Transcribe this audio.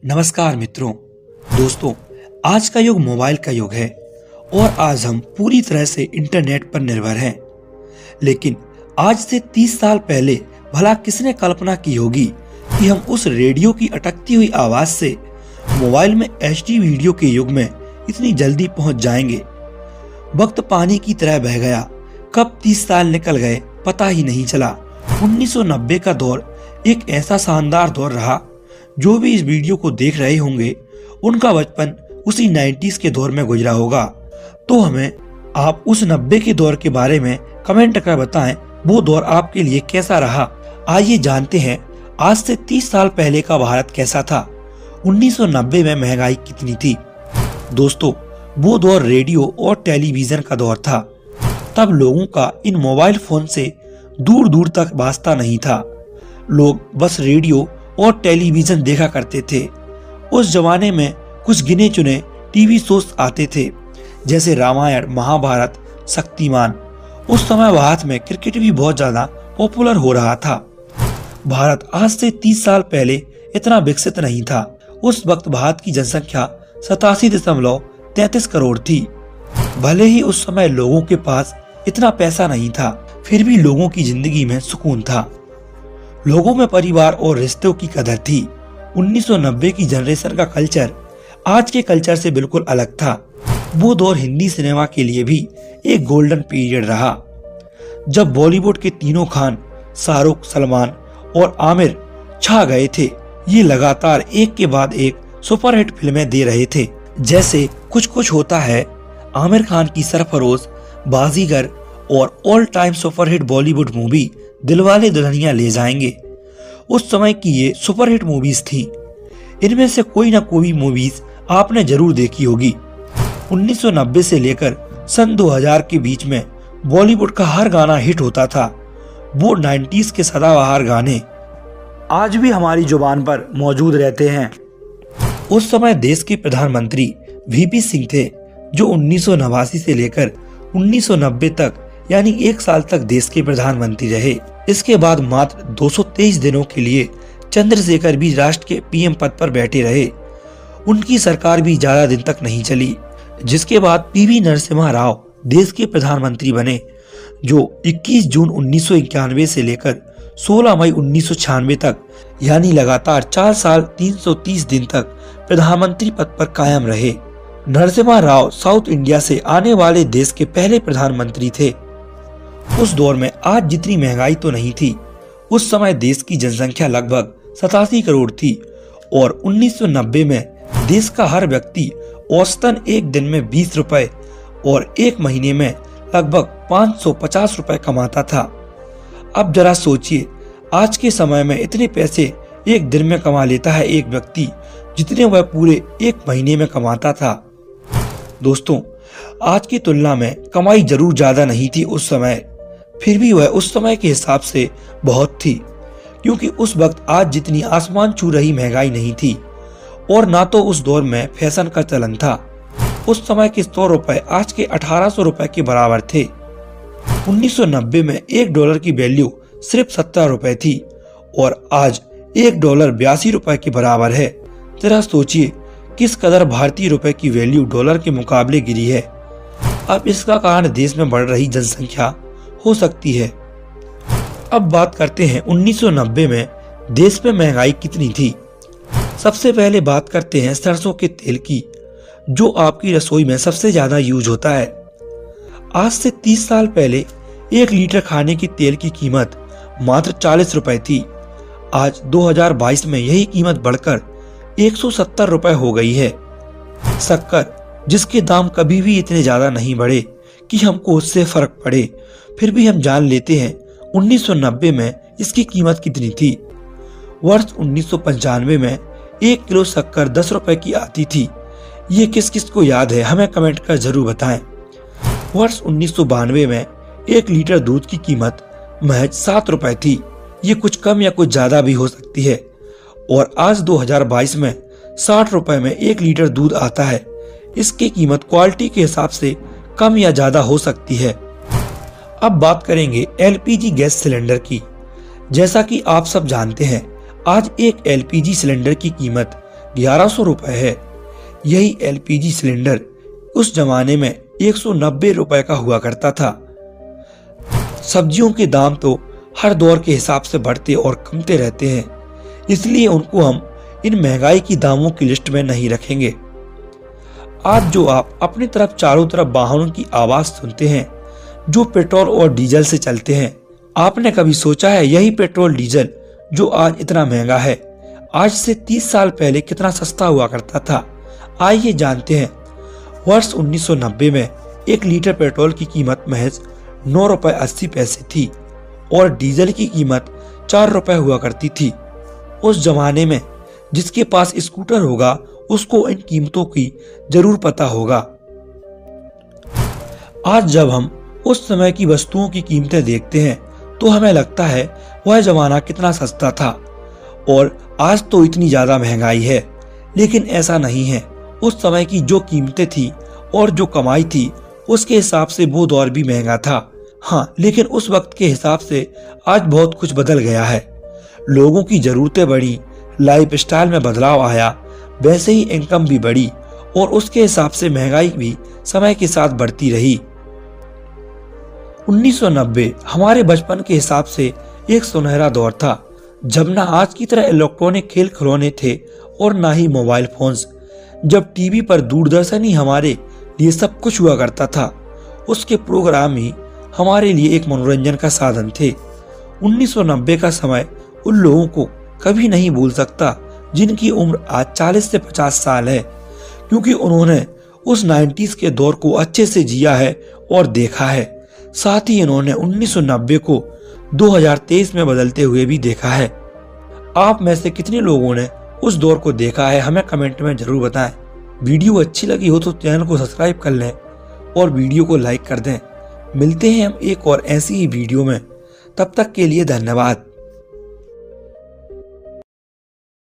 नमस्कार मित्रों, दोस्तों, आज का युग मोबाइल का युग है और आज हम पूरी तरह से इंटरनेट पर निर्भर हैं। लेकिन आज से 30 साल पहले भला किसने कल्पना की होगी कि हम उस रेडियो की अटकती हुई आवाज से मोबाइल में HD वीडियो के युग में इतनी जल्दी पहुंच जाएंगे। वक्त पानी की तरह बह गया, कब 30 साल निकल गए पता ही नहीं चला। 1990 का दौर एक ऐसा शानदार दौर रहा। जो भी इस वीडियो को देख रहे होंगे उनका बचपन उसी 90s के दौर में गुजरा होगा। तो हमें आप उस 90 के दौर के बारे में कमेंट कर बताएं, वो दौर आपके लिए कैसा रहा। आइए जानते हैं आज से 30 साल पहले का भारत कैसा था। 1990 में महंगाई कितनी थी। दोस्तों, वो दौर रेडियो और टेलीविजन का दौर था। तब लोगों का इन मोबाइल फोन से दूर दूर तक वास्ता नहीं था। लोग बस रेडियो और टेलीविजन देखा करते थे। उस जमाने में कुछ गिने चुने टीवी शोज आते थे, जैसे रामायण, महाभारत, शक्तिमान। उस समय भारत में क्रिकेट भी बहुत ज्यादा पॉपुलर हो रहा था। भारत आज से 30 साल पहले इतना विकसित नहीं था। उस वक्त भारत की जनसंख्या 87.33 करोड़ थी। भले ही उस समय लोगों के पास इतना पैसा नहीं था, फिर भी लोगों की जिंदगी में सुकून था। लोगों में परिवार और रिश्तों की कदर थी। 1990 की जनरेशन का कल्चर आज के कल्चर से बिल्कुल अलग था। वो दौर हिंदी सिनेमा के लिए भी एक गोल्डन पीरियड रहा, जब बॉलीवुड के तीनों खान शाहरुख, सलमान और आमिर छा गए थे। ये लगातार एक के बाद एक सुपरहिट फिल्में दे रहे थे, जैसे कुछ कुछ होता है, आमिर खान की सरफरोश, बाजीगर और all time superhit Bollywood movie Dilwale Dulhania ले जाएंगे। उस समय की ये सुपरहिट मूवीज थी। इनमें से कोई ना कोई मूवीज आपने जरूर देखी होगी। 1990 से लेकर सन 2000 के बीच में बॉलीवुड का हर गाना हिट होता था। वो 90s के सदाबहार गाने आज भी हमारी जुबान पर मौजूद रहते हैं। उस समय देश के प्रधानमंत्री VP सिंह थे, जो 1989 से लेकर 1990 तक यानी एक साल तक देश के प्रधानमंत्री रहे। इसके बाद मात्र 223 दिनों के लिए चंद्रशेखर भी राष्ट्र के PM पद पर बैठे रहे। उनकी सरकार भी ज्यादा दिन तक नहीं चली, जिसके बाद PV नरसिम्हा राव देश के प्रधानमंत्री बने, जो 21 जून 1991 से लेकर 16 मई 1996 तक यानी लगातार 4 साल 330 दिन तक प्रधानमंत्री पद पर कायम रहे। नरसिम्हा राव साउथ इंडिया से आने वाले देश के पहले प्रधानमंत्री थे। उस दौर में आज जितनी महंगाई तो नहीं थी। उस समय देश की जनसंख्या लगभग 87 करोड़ थी और 1990 में देश का हर व्यक्ति औसतन एक दिन में 20 रुपए और एक महीने में लगभग 550 रुपए कमाता था। अब जरा सोचिए, आज के समय में इतने पैसे एक दिन में कमा लेता है एक व्यक्ति, जितने वह पूरे एक महीने में कमाता था। दोस्तों, आज की तुलना में कमाई जरूर ज्यादा नहीं थी उस समय, फिर भी वह उस समय के हिसाब से बहुत थी, क्योंकि उस वक्त आज जितनी आसमान छू रही महंगाई नहीं थी और ना तो उस दौर में फैशन का चलन था। उस समय के 100 रुपए आज के 1800 रुपए के बराबर थे। 1990 में $1 की वैल्यू सिर्फ 70 रुपए थी और आज $1 82 रुपए के बराबर है। जरा सोचिए किस कदर भारतीय रुपए की वैल्यू डॉलर के मुकाबले गिरी है। अब इसका कारण देश में बढ़ रही जनसंख्या हो सकती है। अब बात करते हैं 1990 में देश में महंगाई कितनी थी। सबसे पहले बात करते हैं सरसों के तेल की, जो आपकी रसोई में सबसे ज्यादा यूज होता है। आज से 30 साल पहले 1 लीटर खाने की तेल की कीमत मात्र 40 रुपए थी। आज 2022 में यही कीमत बढ़कर 170 रुपए हो गई है। शक्कर, जिसके दाम कभी भी इतने ज्यादा नहीं बढ़े कि हमको उससे फर्क पड़े, फिर भी हम जान लेते हैं 1990 में इसकी कीमत कितनी थी। वर्ष 1995 में 1 किलो शक्कर 10 रुपए की आती थी। ये किस किस को याद है, हमें कमेंट कर जरूर बताएं। वर्ष 1992 में 1 लीटर दूध की कीमत महज 7 रुपए थी। ये कुछ कम या कुछ ज्यादा भी हो सकती है। और आज 2022 में 60 रुपए में 1 लीटर दूध आता है। इसकी कीमत क्वालिटी के हिसाब से कम या ज्यादा हो सकती है। अब बात करेंगे LPG गैस सिलेंडर की। जैसा कि आप सब जानते हैं, आज एक LPG सिलेंडर की कीमत 1100 रुपए है। यही एलपीजी सिलेंडर उस जमाने में 190 रुपए का हुआ करता था। सब्जियों के दाम तो हर दौर के हिसाब से बढ़ते और कमते रहते हैं, इसलिए उनको हम इन महंगाई की दामों की लिस्ट में नहीं रखेंगे। आज जो आप अपनी तरफ चारों तरफ वाहनों की आवाज सुनते हैं जो पेट्रोल और डीजल से चलते हैं, आपने कभी सोचा है यही पेट्रोल डीजल जो आज इतना महंगा है, आज से 30 साल पहले कितना सस्ता हुआ करता था? आइए जानते हैं। वर्ष 1990 में 1 लीटर पेट्रोल की कीमत महज 9 रुपए 80 पैसे थी और डीजल की कीमत 4 रुपए हुआ करती थी। उस जमाने में जिसके पास स्कूटर होगा उसको इन कीमतों की जरूर पता होगा। आज जब हम उस समय की वस्तुओं की कीमतें देखते हैं तो हमें लगता है वह जमाना कितना सस्ता था और आज तो इतनी ज्यादा महंगाई है, लेकिन ऐसा नहीं है। उस समय की जो कीमतें थी और जो कमाई थी उसके हिसाब से वो दौर भी महंगा था। हाँ, लेकिन उस वक्त के हिसाब से आज बहुत कुछ बदल गया है। लोगों की जरूरतें बढ़ी, लाइफस्टाइल में बदलाव आया, वैसे ही इनकम भी बढ़ी और उसके हिसाब से महंगाई भी समय के साथ बढ़ती रही। 1990 हमारे बचपन के हिसाब से एक सुनहरा दौर था, जब ना आज की तरह इलेक्ट्रॉनिक खेल खिलौने थे और ना ही मोबाइल फोन्स। जब टीवी पर दूरदर्शन ही हमारे लिए सब कुछ हुआ करता था, उसके प्रोग्राम ही हमारे लिए एक मनोरंजन का साधन थे। 1990 का समय उन लोगों को कभी नहीं भूल सकता जिनकी उम्र आज 40 से 50 साल है, क्योंकि उन्होंने उस 90s के दौर को अच्छे से जिया है और देखा है। साथ ही इन्होंने 1990 को 2023 में बदलते हुए भी देखा है। आप में से कितने लोगों ने उस दौर को देखा है, हमें कमेंट में जरूर बताएं। वीडियो अच्छी लगी हो तो चैनल को सब्सक्राइब कर लें और वीडियो को लाइक कर दें। मिलते हैं हम एक और ऐसी ही वीडियो में, तब तक के लिए धन्यवाद।